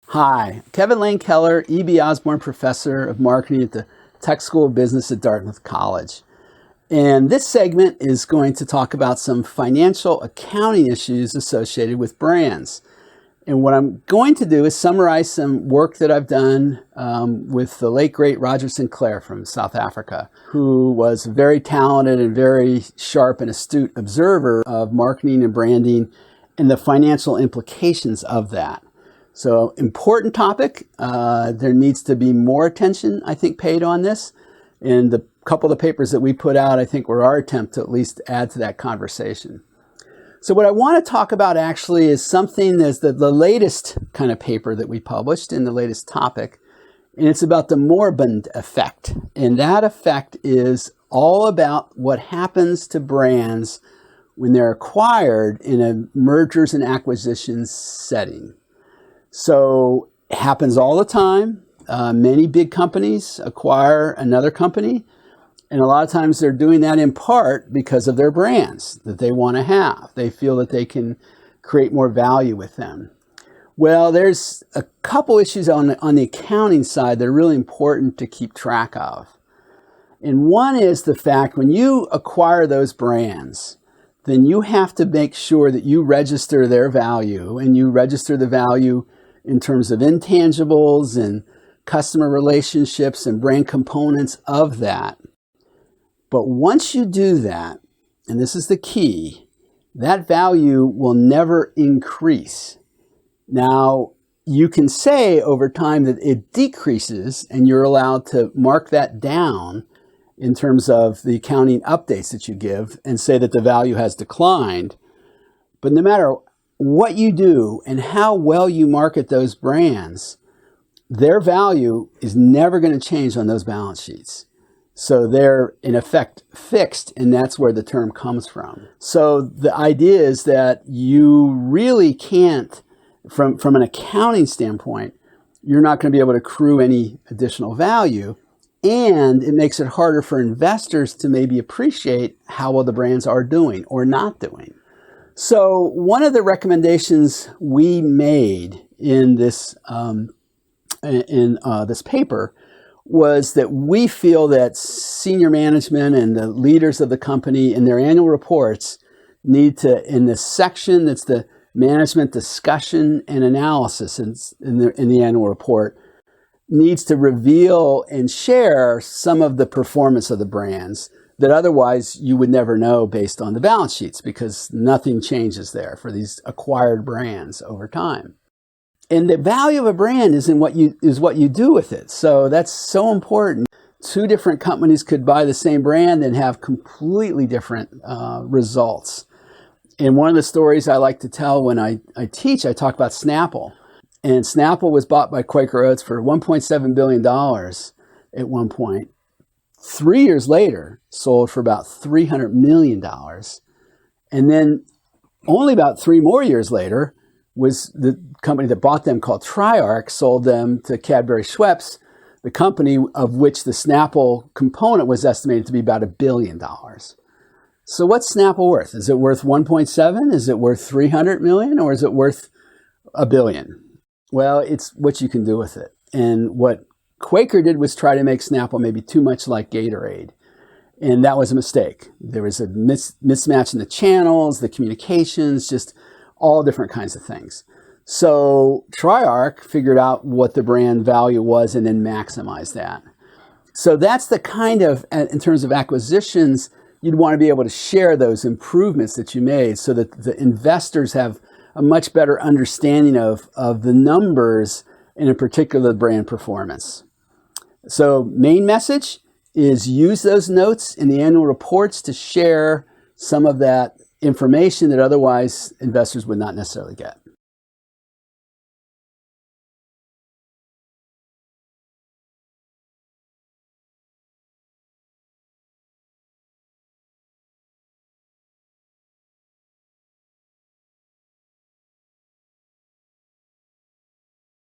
Hi, Kevin Lane Keller, E.B. Osborn Professor of Marketing at the Tech School of Business at Dartmouth College. And this segment is going to talk about some financial accounting issues associated with brands. And what I'm going to do is summarize some work that I've done with the late, great Roger Sinclair from South Africa, who was a very talented and very sharp and astute observer of marketing and branding and the financial implications of that. So, important topic. There needs to be more attention, I think, paid on this. And the couple of the papers that we put out, I think, were our attempt to at least add to that conversation. So what I want to talk about actually is something that's the latest kind of paper that we published in the latest topic. And it's about the Moribund Effect. And that effect is all about what happens to brands when they're acquired in a mergers and acquisitions setting. So it happens all the time. Many big companies acquire another company, and a lot of times they're doing that in part because of their brands that they want to have. They feel that they can create more value with them. Well, there's a couple issues on the accounting side that are really important to keep track of. And one is the fact when you acquire those brands, then you have to make sure that you register their value, and you register the value in terms of intangibles and customer relationships and brand components of that. But once you do that, and this is the key, that value will never increase. Now, you can say over time that it decreases, and you're allowed to mark that down in terms of the accounting updates that you give and say that the value has declined. But no matter what you do and how well you market those brands, their value is never going to change on those balance sheets. So they're in effect fixed, and that's where the term comes from. So the idea is that you really can't, from an accounting standpoint, you're not going to be able to accrue any additional value, and it makes it harder for investors to maybe appreciate how well the brands are doing or not doing. So one of the recommendations we made in this this paper was that we feel that senior management and the leaders of the company in their annual reports need to, in this section that's the management discussion and analysis in the annual report, needs to reveal and share some of the performance of the brands that otherwise you would never know based on the balance sheets, because nothing changes there for these acquired brands over time. And the value of a brand is what you do with it. So that's so important. Two different companies could buy the same brand and have completely different results. And one of the stories I like to tell when I teach, I talk about Snapple. And Snapple was bought by Quaker Oats for $1.7 billion at one point. 3 years later, sold for about $300 million. And then only about 3 more years later was the company that bought them, called Triarch, sold them to Cadbury Schweppes, the company of which the Snapple component was estimated to be about $1 billion. So what's Snapple worth? Is it worth 1.7? Is it worth 300 million? Or is it worth $1 billion? Well, it's what you can do with it. And what Quaker did was try to make Snapple maybe too much like Gatorade. And that was a mistake. There was a mismatch in the channels, the communications, just all different kinds of things. So Triarch figured out what the brand value was and then maximized that. So that's the kind of, in terms of acquisitions, you'd want to be able to share those improvements that you made so that the investors have a much better understanding of the numbers and in particular the brand performance. So main message is use those notes in the annual reports to share some of that information that otherwise investors would not necessarily get.